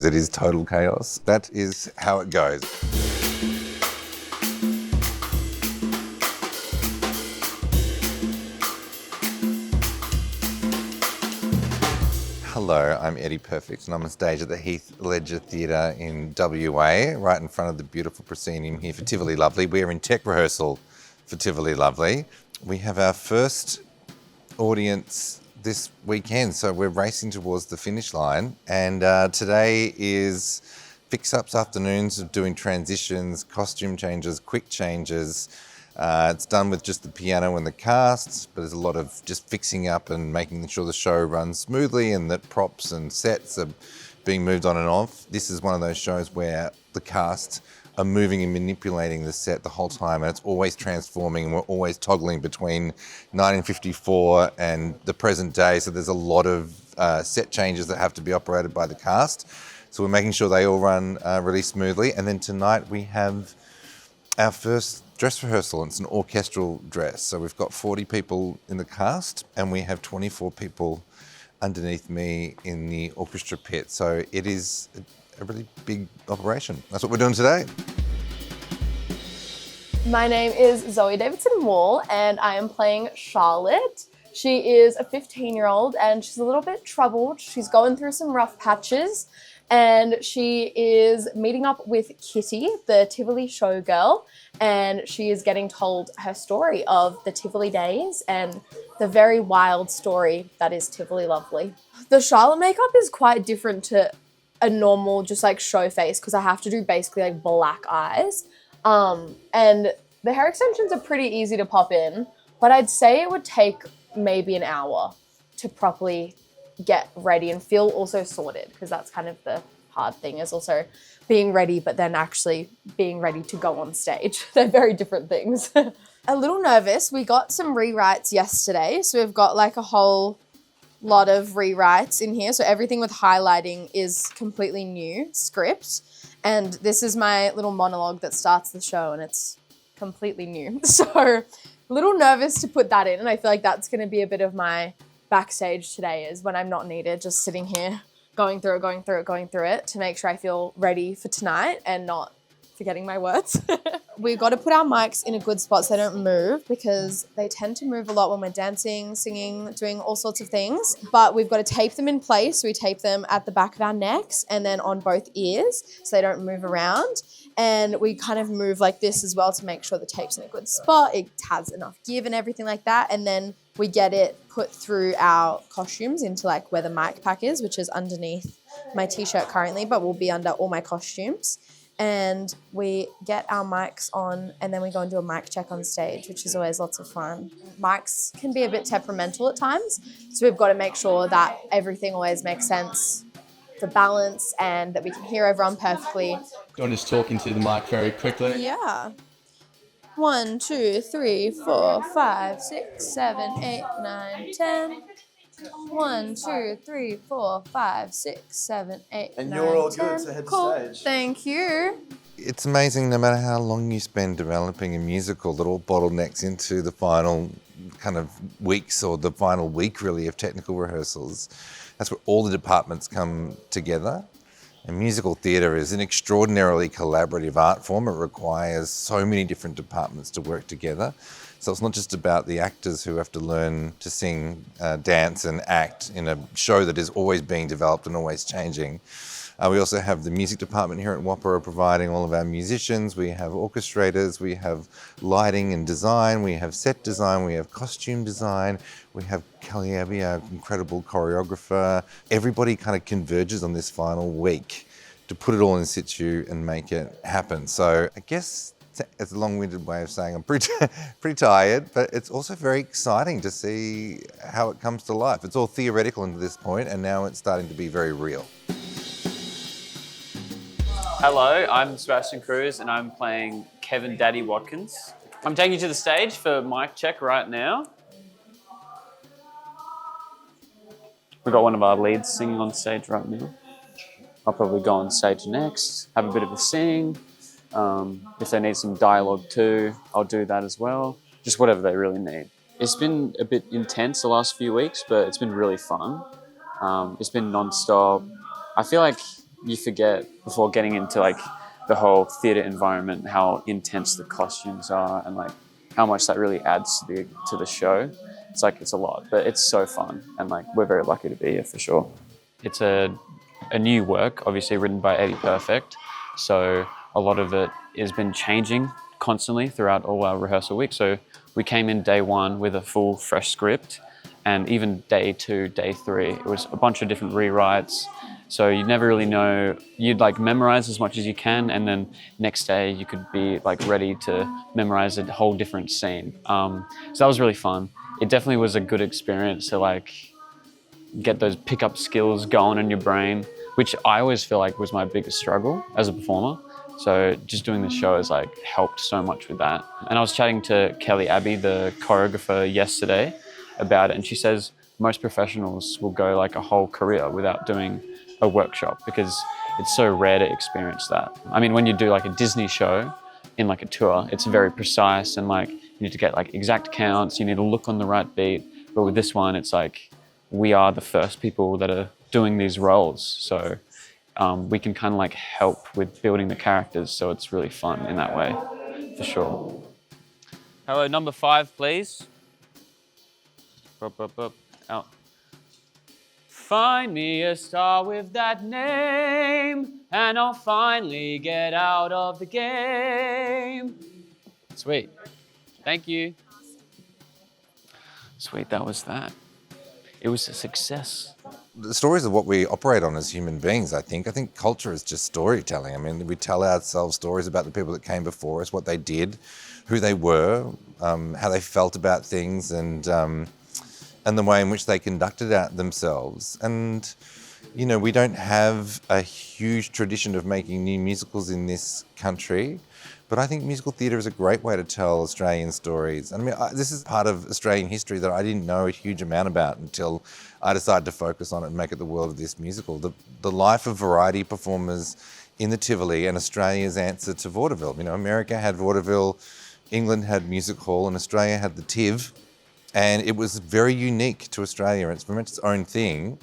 It is total chaos. That is how it goes. Hello, I'm Eddie Perfect and I'm on stage at the Heath Ledger Theatre in WA, right in front of the beautiful proscenium here for Tivoli Lovely. We're in tech rehearsal for Tivoli Lovely. We have our first audience this weekend, so we're racing towards the finish line. And today is fix-ups afternoons of doing transitions, costume changes, quick changes. It's done with just the piano and the cast, but there's a lot of just fixing up and making sure the show runs smoothly and that props and sets are being moved on and off. This is one of those shows where the cast are moving and manipulating the set the whole time, and it's always transforming, and we're always toggling between 1954 and the present day. So there's a lot of set changes that have to be operated by the cast. So we're making sure they all run really smoothly. And then tonight we have our first dress rehearsal. It's an orchestral dress. So we've got 40 people in the cast and we have 24 people underneath me in the orchestra pit. So it is a really big operation. That's what we're doing today. My name is Zoe Davidson-Wall and I am playing Charlotte. She is a 15-year-old and she's a little bit troubled. She's going through some rough patches and she is meeting up with Kitty, the Tivoli showgirl, and she is getting told her story of the Tivoli days and the very wild story that is Tivoli Lovely. The Charlotte makeup is quite different to a normal just like show face because I have to do basically like black eyes. And the hair extensions are pretty easy to pop in, but I'd say it would take maybe an hour to properly get ready and feel also sorted, because that's kind of the hard thing, is also being ready but then actually being ready to go on stage. They're very different things. A little nervous. We got some rewrites yesterday, so we've got like a whole lot of rewrites in here. So everything with highlighting is completely new script, and this is my little monologue that starts the show and it's completely new. So a little nervous to put that in, and I feel like that's going to be a bit of my backstage today, is when I'm not needed, just sitting here going through it to make sure I feel ready for tonight and not forgetting my words. We've got to put our mics in a good spot so they don't move, because they tend to move a lot when we're dancing, singing, doing all sorts of things. But we've got to tape them in place. So we tape them at the back of our necks and then on both ears so they don't move around. And we kind of move like this as well to make sure the tape's in a good spot. It has enough give and everything like that. And then we get it put through our costumes into like where the mic pack is, which is underneath my t-shirt currently, but will be under all my costumes. And we get our mics on and then we go and do a mic check on stage, which is always lots of fun. Mics can be a bit temperamental at times, so we've got to make sure that everything always makes sense, the balance, and that we can hear everyone perfectly. Do you want to just talk into the mic very quickly? Yeah. 1, 2, 3, 4, 5, 6, 7, 8, 9, 10. 1, 2, 3, 4, 5, 6, 7, 8, and 9, you're all 10. good, so head to Cool. stage. Thank you. It's amazing, no matter how long you spend developing a musical, that all bottlenecks into the final kind of weeks, or the final week really, of technical rehearsals. That's where all the departments come together. And musical theatre is an extraordinarily collaborative art form. It requires so many different departments to work together. So it's not just about the actors who have to learn to sing, dance and act in a show that is always being developed and always changing. We also have the music department here at WAAPA providing all of our musicians. We have orchestrators, we have lighting and design, we have set design, we have costume design, we have Kelly Abbey, our incredible choreographer. Everybody kind of converges on this final week to put it all in situ and make it happen. So I guess it's a long-winded way of saying I'm pretty tired, but it's also very exciting to see how it comes to life. It's all theoretical until this point, and now it's starting to be very real. Hello, I'm Sebastian Cruz and I'm playing Kevin Daddy Watkins. I'm taking you to the stage for mic check right now. We've got one of our leads singing on stage right now. I'll probably go on stage next, have a bit of a sing. If they need some dialogue too, I'll do that as well. Just whatever they really need. It's been a bit intense the last few weeks, but it's been really fun. It's been non-stop. I feel like you forget before getting into like the whole theatre environment how intense the costumes are and like how much that really adds to the show. It's a lot, but it's so fun, and like we're very lucky to be here for sure. It's a new work, obviously written by Eddie Perfect, so a lot of it has been changing constantly throughout all our rehearsal week. So we came in day one with a full fresh script, and even day 2, day 3, it was a bunch of different rewrites. So you never really know, you'd like memorize as much as you can, and then next day you could be like ready to memorize a whole different scene. So that was really fun. It definitely was a good experience to like get those pickup skills going in your brain, which I always feel like was my biggest struggle as a performer. So just doing the show has like helped so much with that. And I was chatting to Kelly Abbey, the choreographer, yesterday about it, and she says most professionals will go like a whole career without doing a workshop because it's so rare to experience that. I mean, when you do like a Disney show in like a tour, it's very precise and like you need to get like exact counts, you need to look on the right beat. But with this one, it's like we are the first people that are doing these roles. So we can kind of like help with building the characters. So it's really fun in that way, for sure. Hello, number 5, please. Up. Out. Find me a star with that name, and I'll finally get out of the game. Sweet. Thank you. Sweet, that was that. It was a success. The stories are what we operate on as human beings, I think. I think culture is just storytelling. I mean, we tell ourselves stories about the people that came before us, what they did, who they were, how they felt about things, and the way in which they conducted themselves. And, you know, we don't have a huge tradition of making new musicals in this country, but I think musical theatre is a great way to tell Australian stories. And I mean, this is part of Australian history that I didn't know a huge amount about until I decided to focus on it and make it the world of this musical. The life of variety performers in the Tivoli and Australia's answer to vaudeville. You know, America had vaudeville, England had music hall, and Australia had the Tiv. And it was very unique to Australia. It's very much its own thing.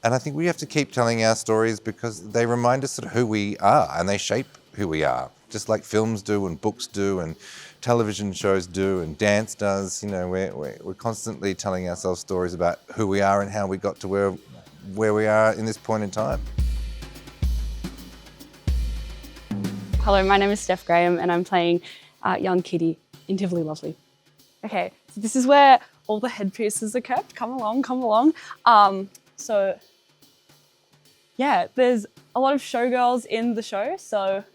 And I think we have to keep telling our stories because they remind us of who we are and they shape who we are, just like films do and books do and television shows do and dance does. You know, we're constantly telling ourselves stories about who we are and how we got to where we are in this point in time. Hello, my name is Steph Graham and I'm playing young Kitty in Tivoli Lovely. Okay, so this is where all the headpieces are kept. Come along. So yeah, there's a lot of showgirls in the show. So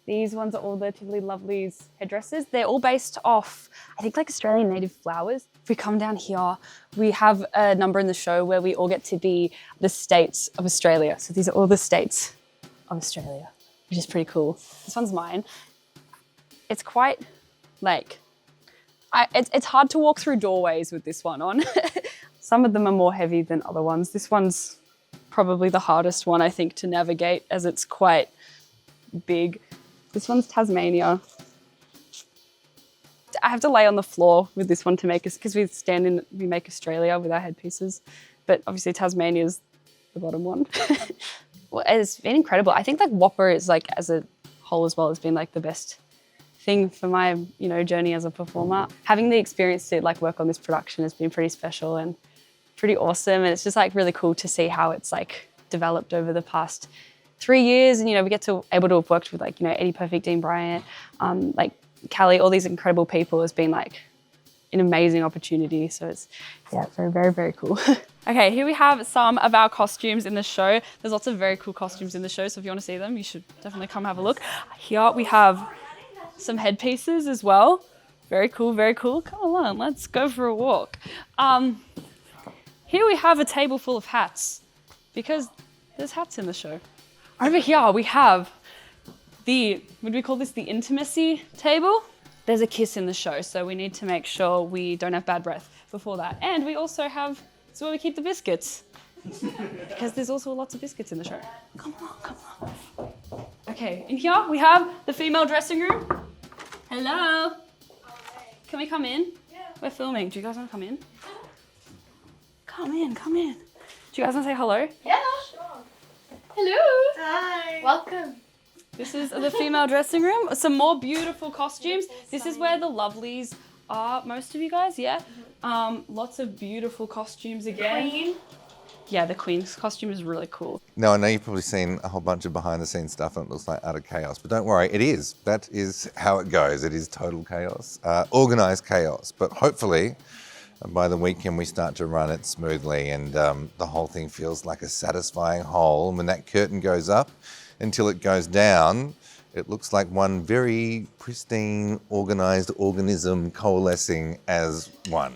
these ones are all the Tivoli Lovely's headdresses. They're all based off, I think, like Australian native flowers. If we come down here, we have a number in the show where we all get to be the states of Australia. So these are all the states of Australia, which is pretty cool. This one's mine. It's quite like, it's hard to walk through doorways with this one on. Some of them are more heavy than other ones. This one's probably the hardest one, I think, to navigate as it's quite big. This one's Tasmania. I have to lay on the floor with this one to make us, because we make Australia with our headpieces, but obviously Tasmania's the bottom one. Well, it's been incredible. I think like WAAPA is like, as a whole as well, has been like the best thing for my, journey as a performer. Having the experience to like work on this production has been pretty special and pretty awesome. And it's just like really cool to see how it's like developed over the past 3 years. And, we get able to have worked with like, Eddie Perfect, Dean Bryant, like Callie, all these incredible people has been like an amazing opportunity. So it's, very, very, very cool. Okay, here we have some of our costumes in the show. There's lots of very cool costumes in the show. So if you want to see them, you should definitely come have a look. Here we have some headpieces as well. Very cool, very cool. Come along, let's go for a walk. Here we have a table full of hats because there's hats in the show. Over here we have would we call this the intimacy table? There's a kiss in the show, so we need to make sure we don't have bad breath before that. And we also have, it's where we keep the biscuits because there's also lots of biscuits in the show. Come on. Okay, in here we have the female dressing room. Hello. Can we come in? Yeah. We're filming. Do you guys want to come in? Come in. Do you guys want to say hello? Yeah, sure. Hello. Hi. Welcome. This is the female dressing room. Some more beautiful costumes. This is where the lovelies are, most of you guys, yeah? Lots of beautiful costumes again. Queen. Yeah, the Queen's costume is really cool. Now, I know you've probably seen a whole bunch of behind the scenes stuff and it looks like utter chaos, but don't worry, it is. That is how it goes. It is total chaos, organised chaos. But hopefully, by the weekend, we start to run it smoothly and the whole thing feels like a satisfying whole. And when that curtain goes up until it goes down, it looks like one very pristine, organised organism coalescing as one.